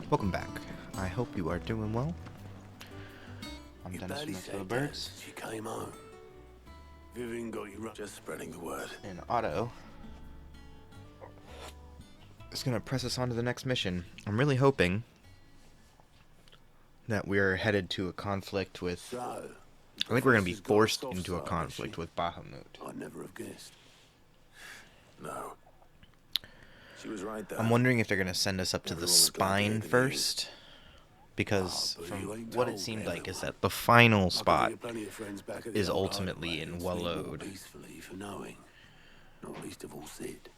Welcome back. I hope you are doing well. I'm You Dennis barely from the said Birds. She came home. Vivian got you just spreading the word. And Otto is going to press us on to the next mission. I'm really hoping that we're headed to a conflict with... So, I think we're going to be Professor's got a forced soft into a side, has conflict she? with Bahamut. I'd never have guessed. No. She was right though. I'm wondering if they're going to send us up to the Everyone was glad to spine hear the first. Because but from you ain't what it told seemed like is everyone. that the final I can spot think of plenty of friends back at the is old ultimately hideaway in and sleep more Wallowed. peacefully for knowing. Not least of all Sid.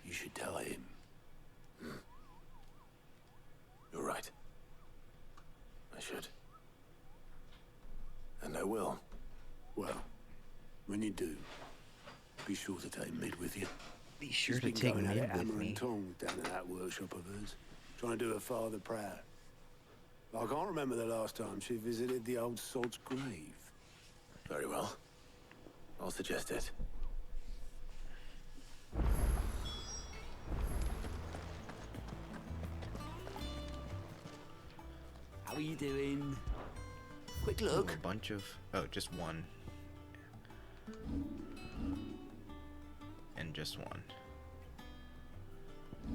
You should tell him. You're right. I should. And I will. Well, when you do, be sure to take Mid with you. Be sure She's to been take going at Mid it with hammer me. and tongs down in that workshop of hers, trying to do her father proud. I can't remember the last time she visited the old sod's grave. Very well. I'll suggest it. How are you doing? Quick Ooh, look. a bunch of... Oh, just one. And just one.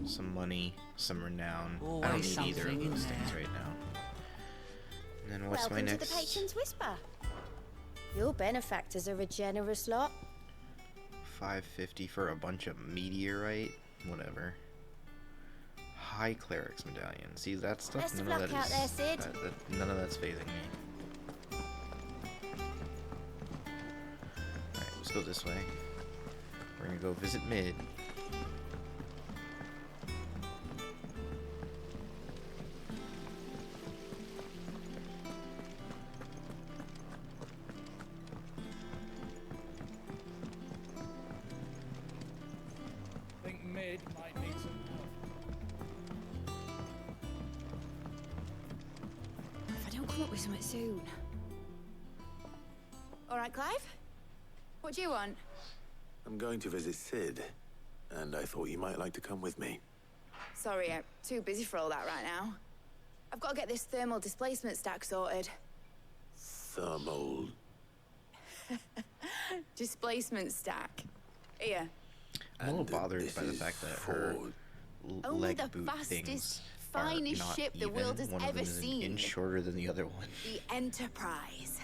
Some money, some renown. I don't Always need either of something in those things there. right now. And then what's my Welcome next... to the Patron's Whisper. Your benefactors are a generous lot. 550 for a bunch of meteorite? Whatever. High Cleric's Medallion. See, that stuff, Best of none of luck that out is... there, Sid. none of that's phasing me. Alright, let's go this way. We're gonna go visit Mid. Think Mid might need some help. If I don't come up with something soon. All right, Clive? What do you want? I'm going to visit Sid, and I thought you might like to come with me. Sorry, I'm too busy for all that right now. I've got to get this thermal displacement stack sorted. Thermal. Displacement stack. Here. I'm a little And bothered this by the is fact that her Only leg the boot things fastest, are finest not ship the even. world has One of ever them is an seen. inch shorter than the other one. The Enterprise.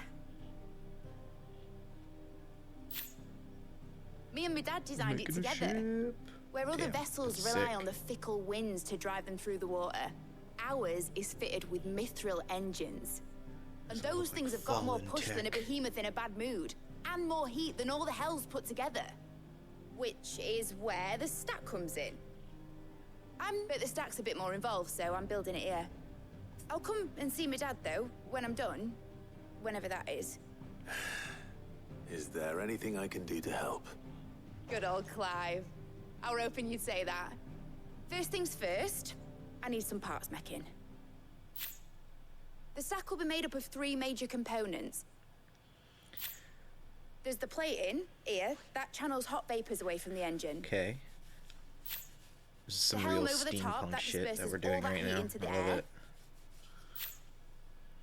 Me and my dad designed it Making a together. ship. Where other Damn, vessels that's rely sick. on the fickle winds to drive them through the water, ours is fitted with mithril engines. And Doesn't look those like things have got more fallen push than a tech. behemoth in a bad mood, and more heat than all the hells put together. Which is where the stack comes in. But the stack's a bit more involved, so I'm building it here. I'll come and see my dad, though, when I'm done. Whenever that is. Is there anything I can do to help? Good old Clive. I were hoping you'd say that. First things first, I need some parts making. The stack will be made up of 3 major components. There's the plating, here, that channels hot vapors away from the engine. Okay. This is some The real helm over the top, steampunk that shit that disperses we're all doing that right heat now. into the I love air. it.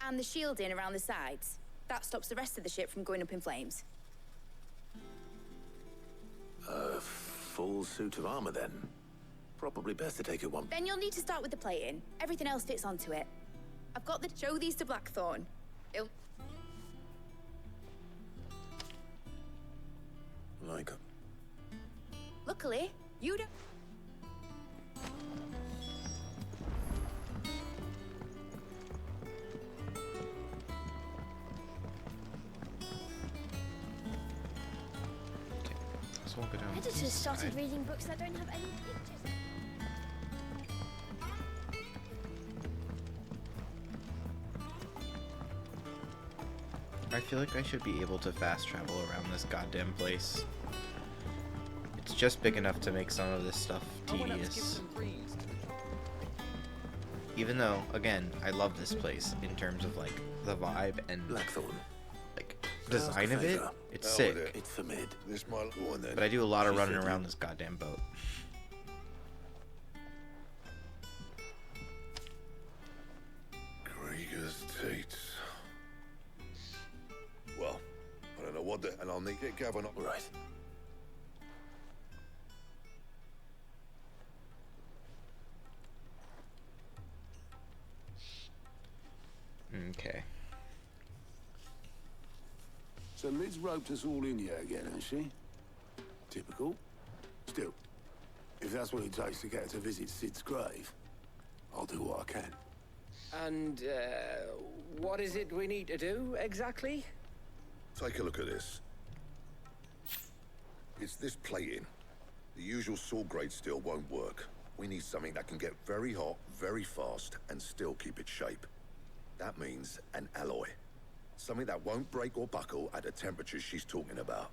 And the shielding around the sides. That stops the rest of the ship from going up in flames. A full suit of armor, then. Probably best to take it one. Then you'll need to start with the plating. Everything else fits onto it. I've got the show these to Blackthorn. It'll... Like, Luckily, you don't... Okay. Let's walk it down. Editors this started side. reading books that don't have any pictures. I feel like I should be able to fast travel around this goddamn place. It's just big enough to make some of this stuff tedious. Even though, again, I love this place in terms of like the vibe and Blackthorn. like design of it. It's Oh, sick. it- It's for Mid. This might go on then. But I do a lot of She running said around you- this goddamn boat. Teats. Well, I don't know what the... And I'll need it, Gavin. Right. Okay. So Mid's roped us all in here again, hasn't she? Typical. Still, if that's what it takes to get her to visit Sid's grave, I'll do what I can. And, what is it we need to do, exactly? Take a look at this. It's this plating. The usual saw grade steel won't work. We need something that can get very hot, very fast, and still keep its shape. That means an alloy. Something that won't break or buckle at the temperatures she's talking about.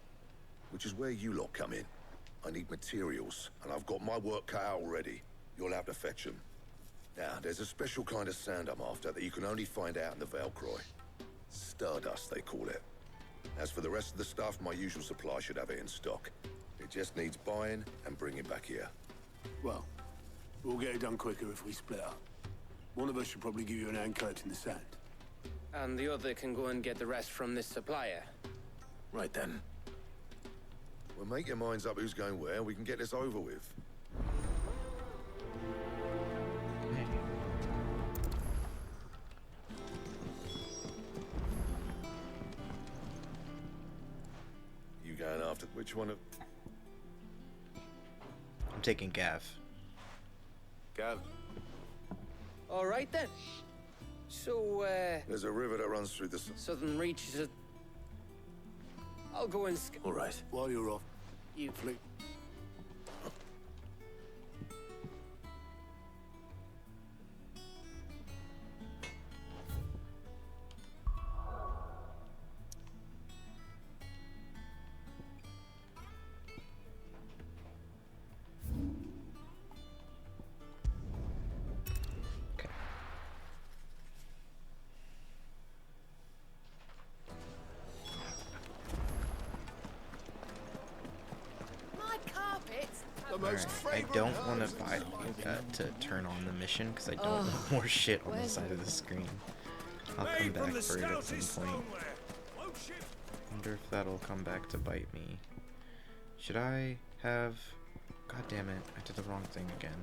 Which is where you lot come in. I need materials, and I've got my work cut out already. You'll have to fetch them. Now, there's a special kind of sand I'm after that you can only find out in the Valcroy. Stardust, they call it. As for the rest of the stuff, my usual supply should have it in stock. It just needs buying and bringing back here. Well, we'll get it done quicker if we split up. One of us should probably give you an hand collecting the sand. And the other can go and get the rest from this supplier. Right then. Well, make your minds up who's going where, we can get this over with. You going after which one of... I'm taking Gav. Gav. All right, then. So, There's a river that runs through the... southern reaches of... I'll go and All right. While you're off, You flick. Okay. My carpets. Alright, I don't want to buy to turn on the mission because I don't want more shit on the side of the screen. I'll come back for it at some point. Wonder if that'll come back to bite me. Should I have... God damn it, I did the wrong thing again.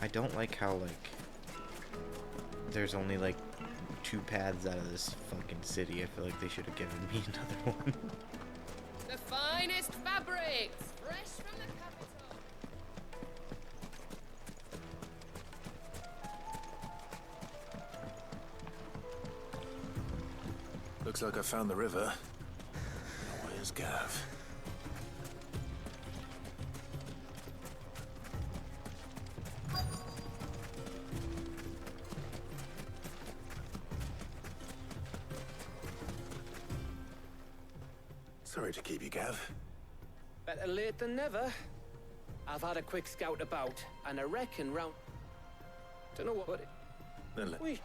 I don't like how, like, there's only, like, 2 paths out of this fucking city. I feel like they should have given me another one. The finest fabrics, fresh from the capital. Looks like I found the river. Where's Gav? Sorry to keep you, Gav. better late than never. I've had a quick scout about, and I reckon round... Don't know what, but... Then let... We...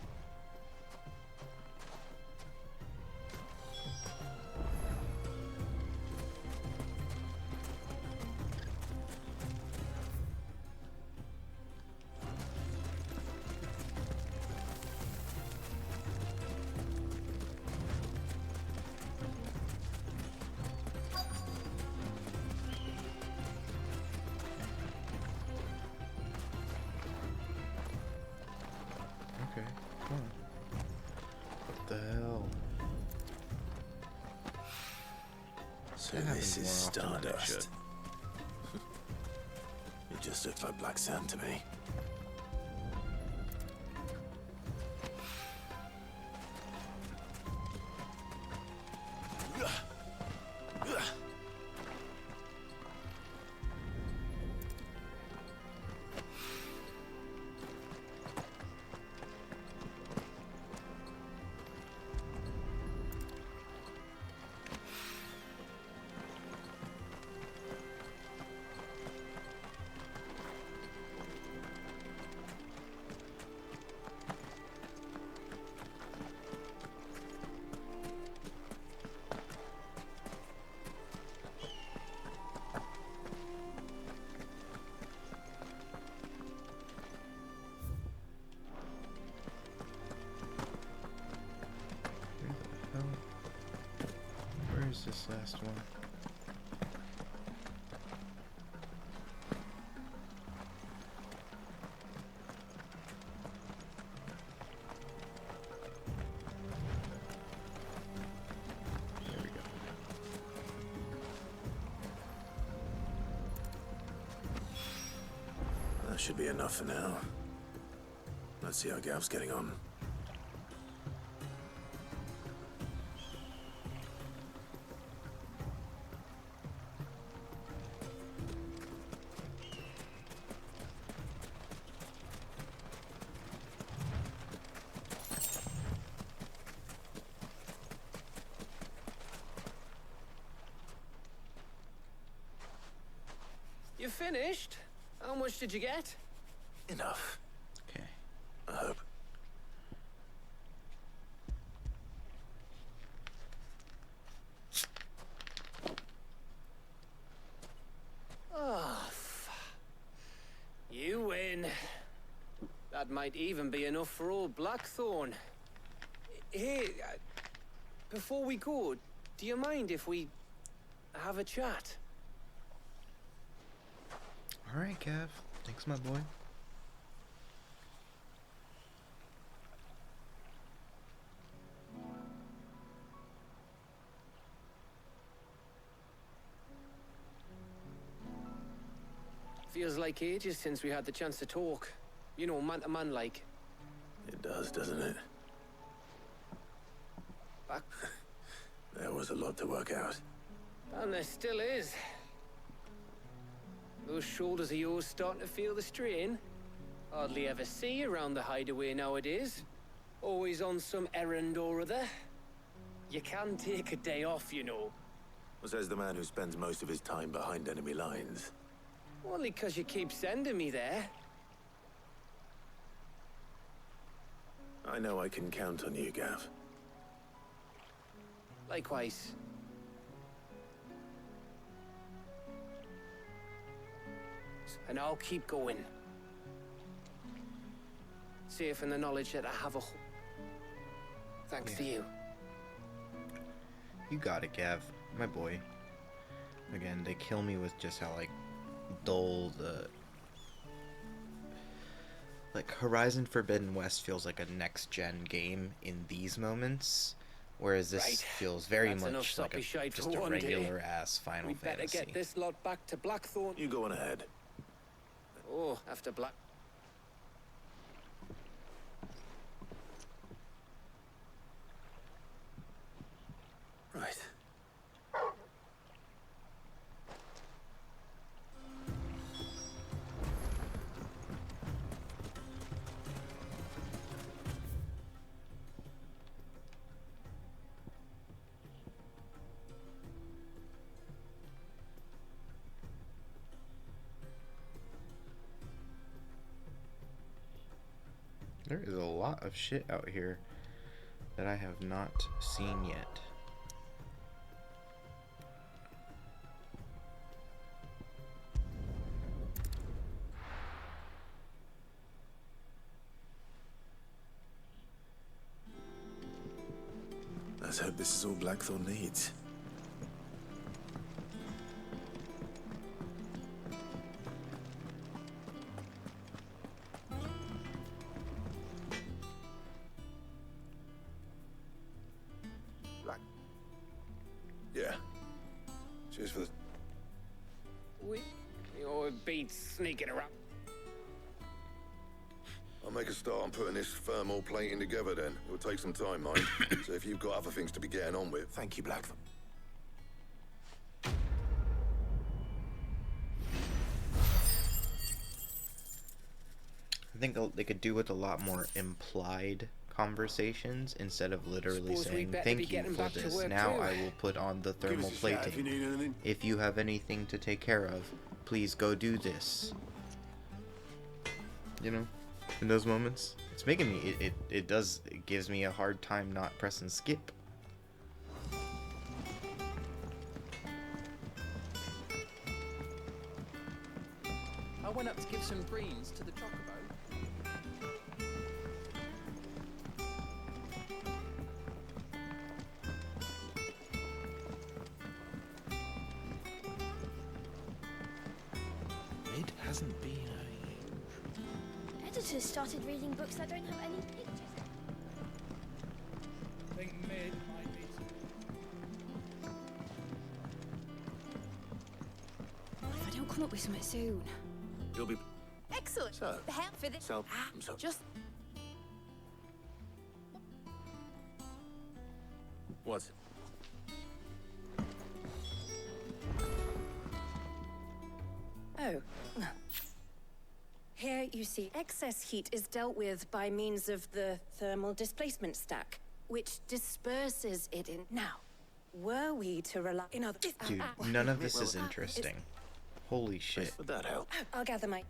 Okay, come on. What the hell? So That this happens is more often than it should. Stardust. It just looks like black sand to me. this last one. There we go. That should be enough for now. Let's see how Gav's getting on. You finished? How much did you get? Enough, Okay. I hope. Oh, you win. That might even be enough for old Blackthorn. Hey, before we go, do you mind if we have a chat? Alright, Gav. Thanks, my boy. Feels like ages since we had the chance to talk. You know, man to man like. It does, doesn't it? Back. There was a lot to work out. And there still is. Those shoulders of yours starting to feel the strain. Hardly ever see you around the hideaway nowadays. Always on some errand or other. You can take a day off, you know. Says the man who spends most of his time behind enemy lines. Only 'cause you keep sending me there. I know I can count on you, Gav. Likewise. And I'll keep going. Safe in the knowledge that I have a thanks to you. You got it, Gav. My boy. Again, they kill me with just how, like, dull the... Like, Horizon Forbidden West feels like a next-gen game in these moments, whereas this feels very much like just a regular-ass Final Fantasy. We better get this lot back to Blackthorn. You go on ahead. Oh, after Black... Right. There is a lot of shit out here that I have not seen yet. Let's hope this is all Blackthorn needs. Yeah. Cheers for the... Your beats sneaking around. I'll make a start on putting this thermal plating together then. It'll take some time, mind. So if you've got other things to be getting on with... Thank you, Blackthorn. I think they could do with a lot more implied conversations instead of literally saying thank you for this. Now I will put on the thermal plating. If you have anything to take care of, please go do this. You know, in those moments, it's making me. It gives me a hard time not pressing skip. I went up to give some greens to the chocobo. hasn't been a Editors started reading books that don't have any pictures. Think mid might be. If I don't come up with something soon. You'll be... Excellent. So, The help for this. so, I'm so... Just. What? Oh. Here you see excess heat is dealt with by means of the thermal displacement stack, which disperses it in. Now, were we to rely in other... Dude, none of this is interesting. Holy shit. Would that help? I'll gather my...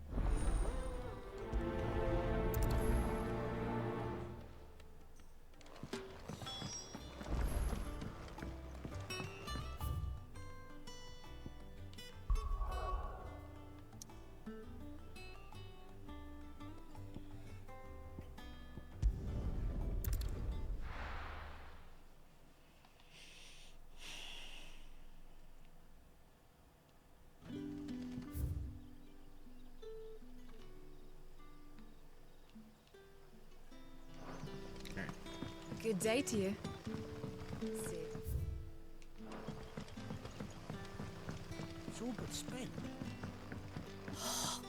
Good day to you. It's all but spent.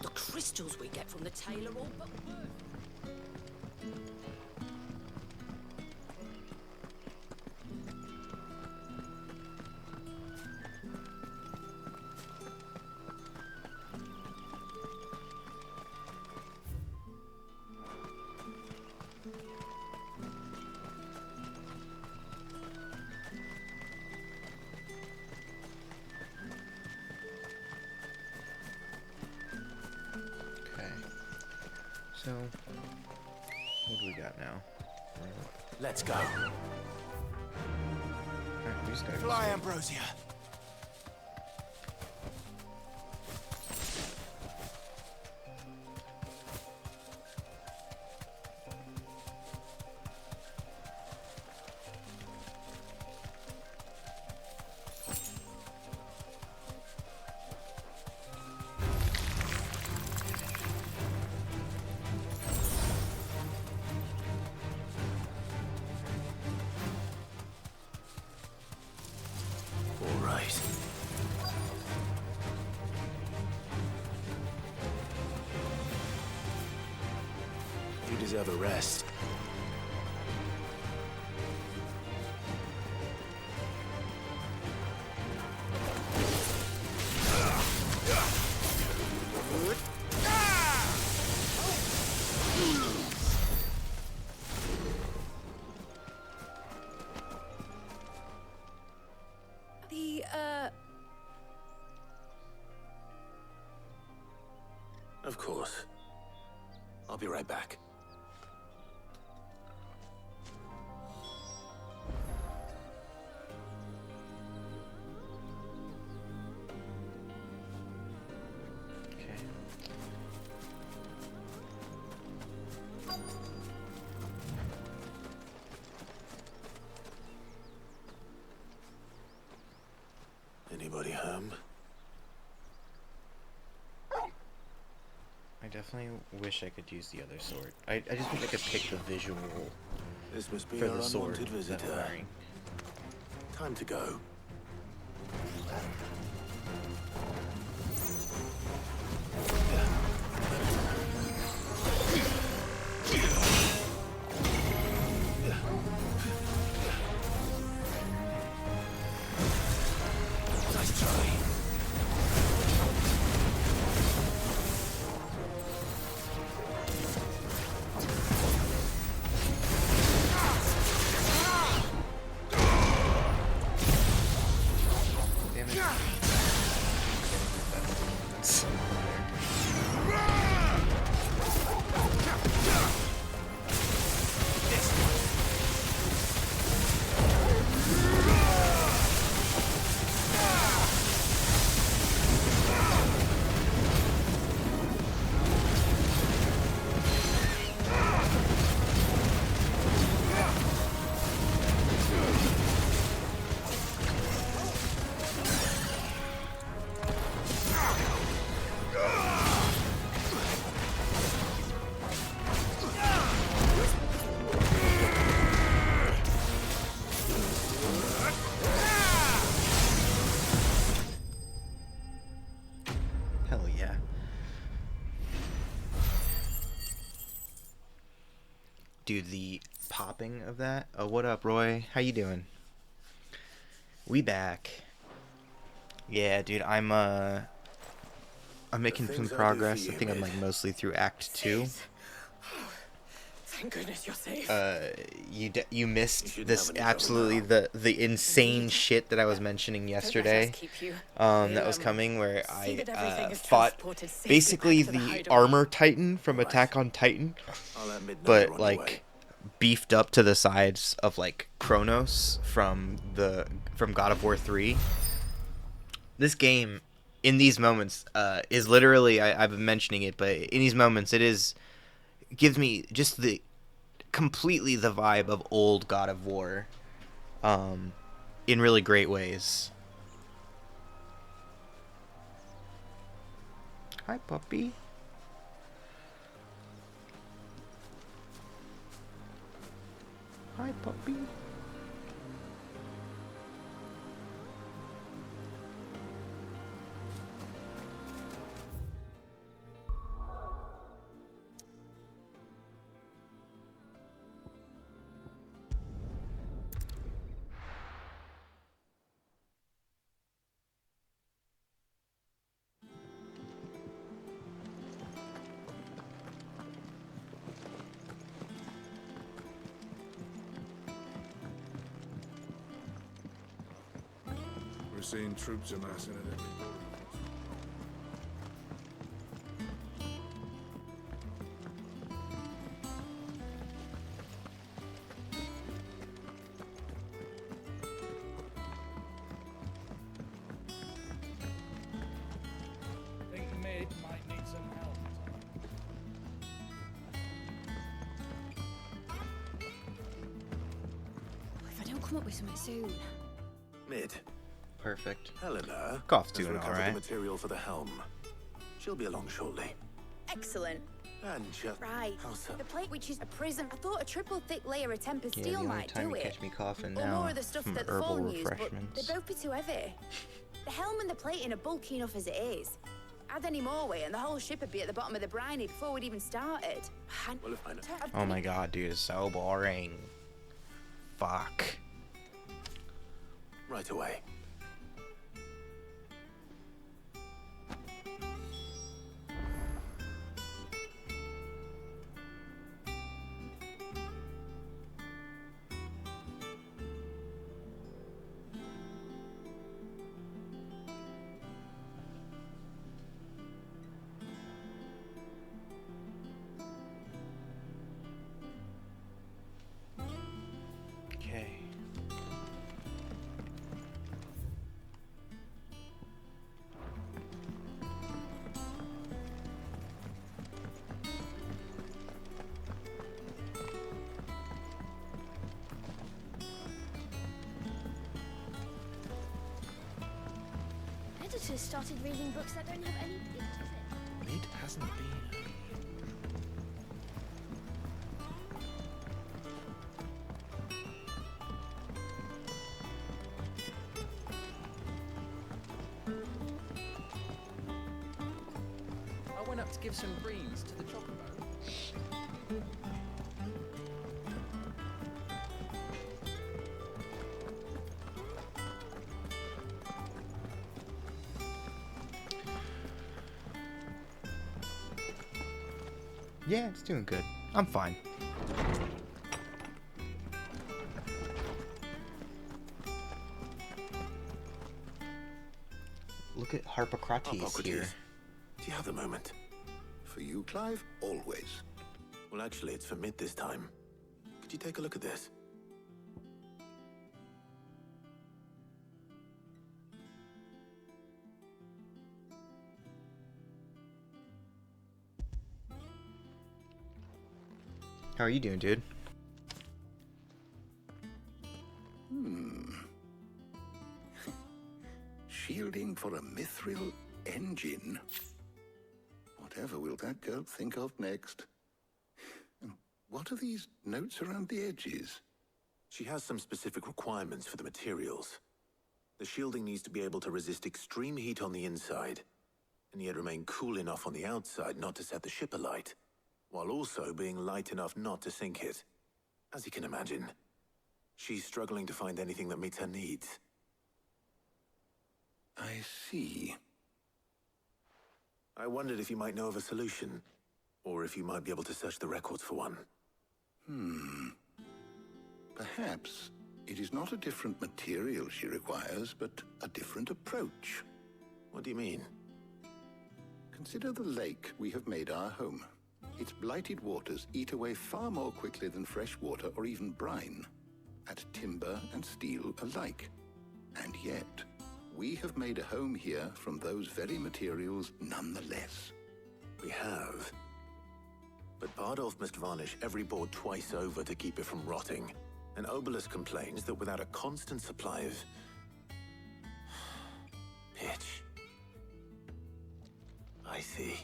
The crystals we get from the tailor all but worth. Okay. So, what do we got now? Let's go. Alright, we just gotta go Fly, straight. Ambrosia. All right. You deserve a rest. The, Of course. I'll be right back. Okay. Anybody home? I definitely wish I could use the other sword. I just wish I could pick the visual This must be for our the sword unwanted that I'm visitor. wearing. Time to go. Nice try. Damn it. That's Dude, the popping of that. Oh, what up, Roy? How you doing? We back. Yeah, dude, I'm making some progress. I think I'm like mostly through Act 2. Thank goodness you're safe. You missed this absolutely the insane shit that I was mentioning yesterday. That was coming where I fought basically the armor Titan from Attack on Titan, but like beefed up to the size of like Kronos from God of War 3. This game, in these moments, is literally I've been mentioning it, but in these moments gives me just completely the vibe of old God of War, in really great ways. Hi, puppy. Hi, puppy. We're seeing troops amassing at every border. Think Mid might need some help. If I don't come up with something soon. Mid. Perfect. Helena. Golf's doing all recovered right. the material for the helm. She'll be along shortly. Excellent. And just Right. The plate, which is a prism. I thought a triple thick layer of tempered Yeah, steel the only might time do you it. catch me coughing Or now more of the stuff from that the herbal Fallen use, but refreshments. they'd both be too heavy. The helm and the plating are bulky enough as it is. Add any more weight and the whole ship would be at the bottom of the briny before we'd even started. Well, if I know. Oh my god, dude, it's so boring. Fuck. Right away. Okay. Editors started reading books that don't have any pictures in. Mid hasn't been. I went up to give some greens to the chocobo. Yeah, it's doing good. I'm fine. Look at Harpocrates here. Do you have a moment? For you, Clive? Always. Well, actually, it's for Mid this time. Could you take a look at this? How are you doing, dude? Shielding for a mithril engine. Whatever will that girl think of next? And what are these notes around the edges? She has some specific requirements for the materials. The shielding needs to be able to resist extreme heat on the inside, and yet remain cool enough on the outside not to set the ship alight, while also being light enough not to sink it. As you can imagine, she's struggling to find anything that meets her needs. I see. I wondered if you might know of a solution, or if you might be able to search the records for one. Perhaps it is not a different material she requires, but a different approach. What do you mean? Consider the lake we have made our home. Its blighted waters eat away far more quickly than fresh water or even brine, at timber and steel alike. And yet, we have made a home here from those very materials nonetheless. We have. But Bardolph must varnish every board twice over to keep it from rotting. And Obelus complains that without a constant supply of pitch. I see.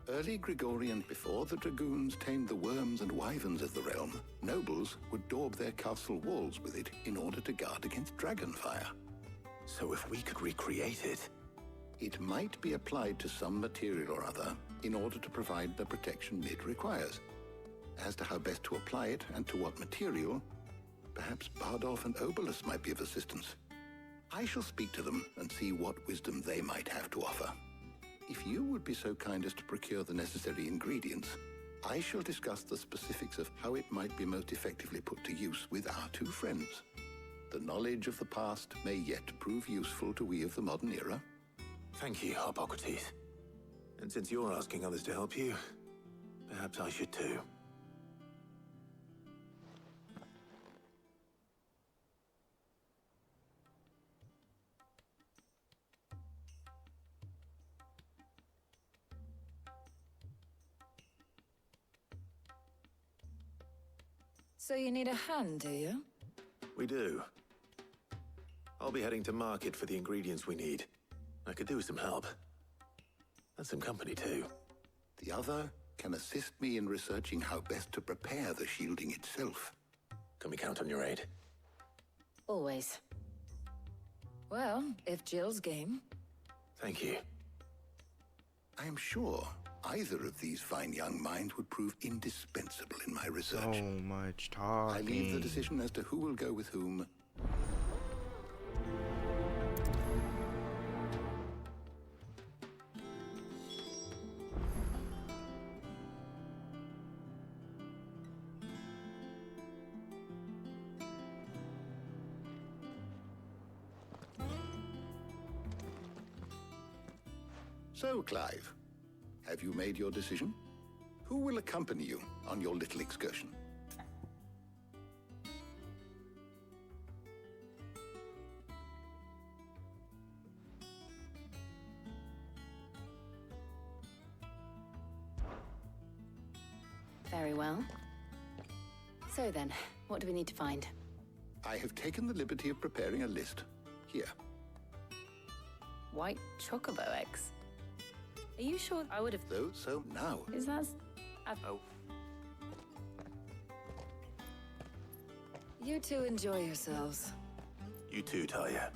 Early Gregorian, before the dragoons tamed the worms and wyverns of the realm, nobles would daub their castle walls with it in order to guard against dragonfire. So if we could recreate it... It might be applied to some material or other in order to provide the protection it requires. As to how best to apply it and to what material, perhaps Bardolph and Obelus might be of assistance. I shall speak to them and see what wisdom they might have to offer. If you would be so kind as to procure the necessary ingredients, I shall discuss the specifics of how it might be most effectively put to use with our two friends. The knowledge of the past may yet prove useful to we of the modern era. Thank you, Hippocrates. And since you're asking others to help you, perhaps I should too. So you need a hand, do you? We do. I'll be heading to market for the ingredients we need. I could do with some help. And some company, too. The other can assist me in researching how best to prepare the shielding itself. Can we count on your aid? Always. Well, if Jill's game. Thank you. I am sure either of these fine young minds would prove indispensable in my research. So much talking. I leave the decision as to who will go with whom. So, Clive, have you made your decision? Who will accompany you on your little excursion? Very well. So then, what do we need to find? I have taken the liberty of preparing a list. Here. White chocobo eggs. Are you sure I would have... So now. Is that... Oh. You two enjoy yourselves. You too, Talia.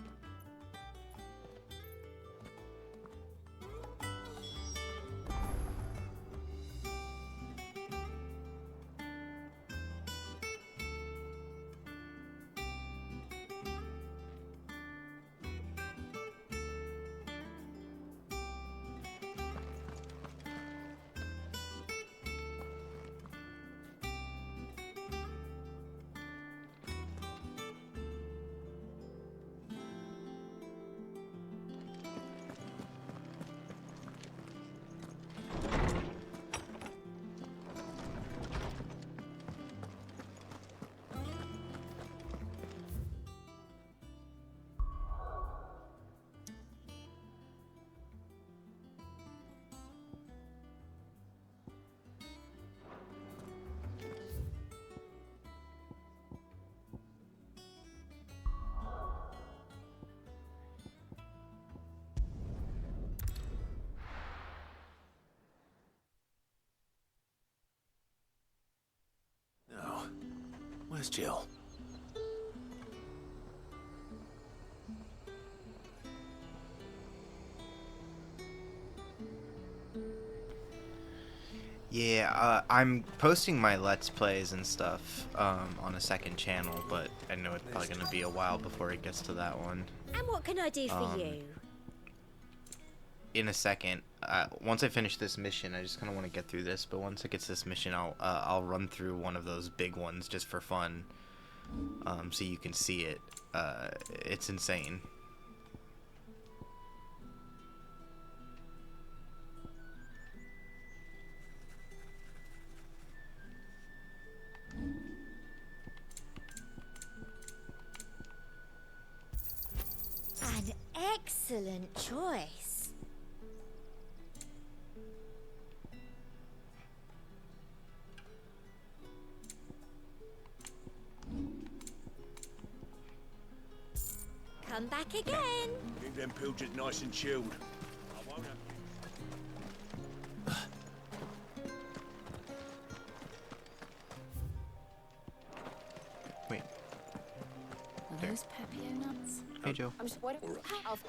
Now, where's Jill? Yeah, I'm posting my Let's Plays and stuff on a second channel, but I know it's probably going to be a while before it gets to that one. And what can I do for you? In a second, once I finish this mission, I just kind of want to get through this, but once it gets this mission, I'll run through one of those big ones just for fun, so you can see it. It's insane. An excellent choice. Come back again. Keep them pilgers nice and chilled. I won't have... Wait. Are those Pepio nuts? Hey, Joe.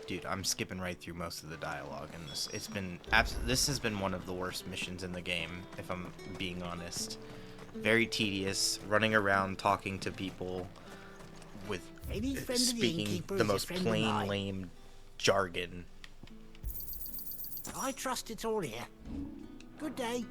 Dude, I'm skipping right through most of the dialogue in this. It's been this has been one of the worst missions in the game, if I'm being honest. Very tedious, running around talking to people with speaking the most plain, lame jargon. I trust it's all here. Good day.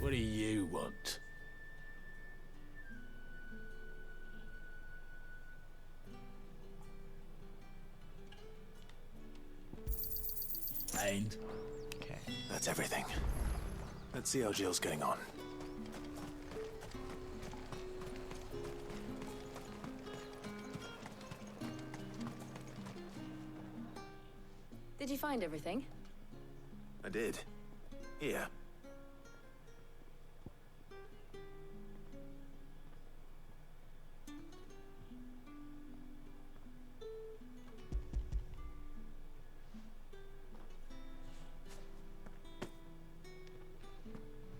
What do you want? And? Okay. That's everything. Let's see how Jill's getting on. Did you find everything? I did. Here.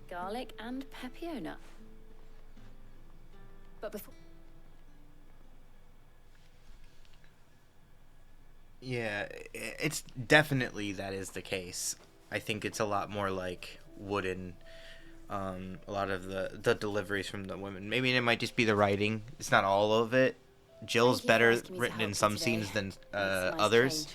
Garlic and Pepio nut. But before... Yeah, it's definitely that is the case. I think it's a lot more like wooden. A lot of the deliveries from the women. Maybe it might just be the writing. It's not all of it. Jill's better written in some scenes than others.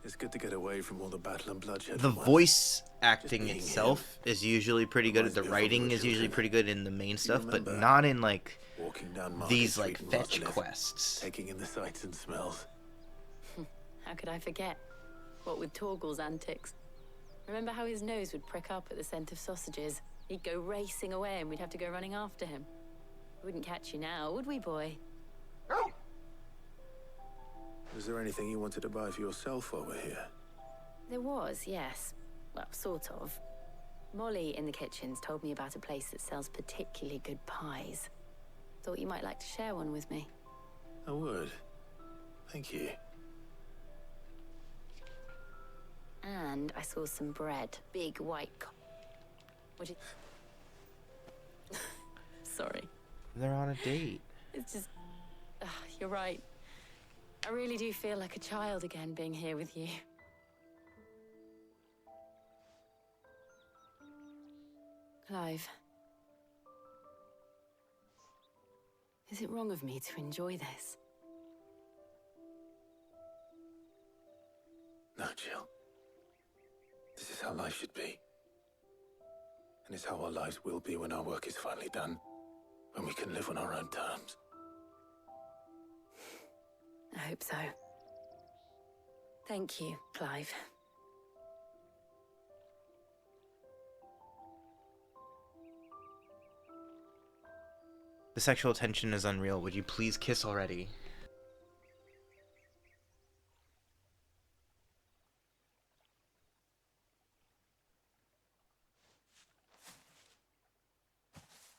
It's good to get away from all the battle and bloodshed. The voice acting itself is usually pretty good. The writing is usually pretty good in the main stuff, but not in like these like fetch quests. Taking in the sights and smells. How could I forget? What with Torgal's antics. Remember how his nose would prick up at the scent of sausages? He'd go racing away and we'd have to go running after him. We wouldn't catch you now, would we, boy? Was there anything you wanted to buy for yourself while we're here? There was, yes. Well, sort of. Molly in the kitchens told me about a place that sells particularly good pies. Thought you might like to share one with me. I would. Thank you. And I saw some bread. Big white Would you... Sorry. They're on a date. It's just... you're right. I really do feel like a child again being here with you. Clive. Is it wrong of me to enjoy this? No, Jill. This is how life should be. And it's how our lives will be when our work is finally done. When we can live on our own terms. I hope so. Thank you, Clive. The sexual tension is unreal. Would you please kiss already?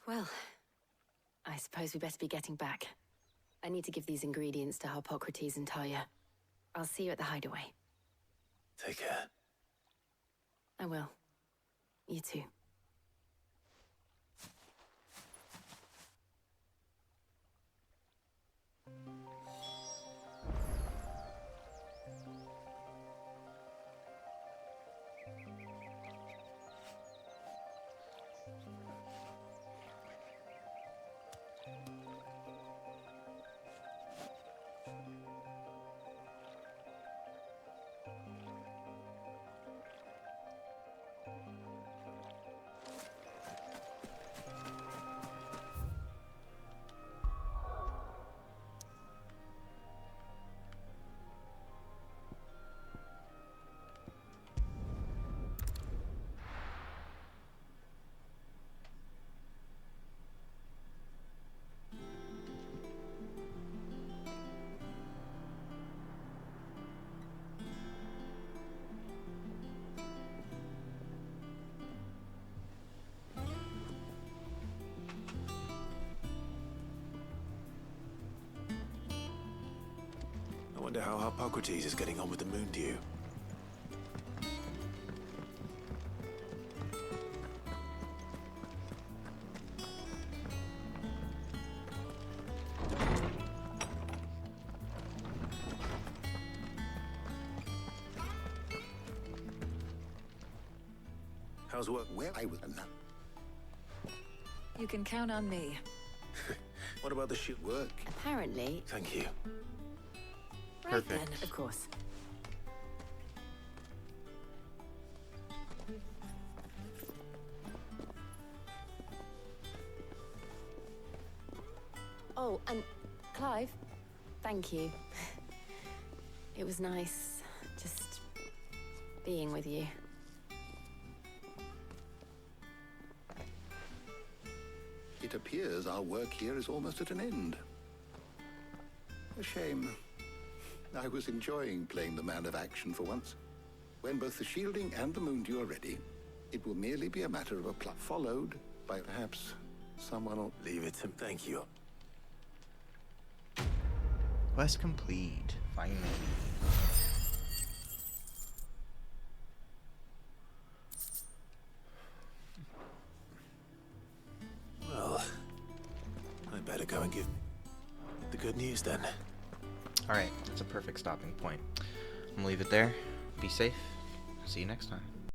Well, I suppose we better be getting back. I need to give these ingredients to Harpocrates and Talia. I'll see you at the hideaway. Take care. I will. You too. I wonder how Hippocrates is getting on with the moon dew. How's work? Where I was enough. You can count on me. What about the ship work? Apparently. Thank you. Right Perfect. then, of course. Oh, and Clive, thank you. It was nice just being with you. It appears our work here is almost at an end. A shame. I was enjoying playing the man of action for once. When both the shielding and the moondew are ready, it will merely be a matter of a plot, followed by perhaps someone or... Leave it to... Thank you. Quest complete. Finally. Well, I better go and give the good news then. Alright, that's a perfect stopping point. I'm gonna leave it there. Be safe. See you next time.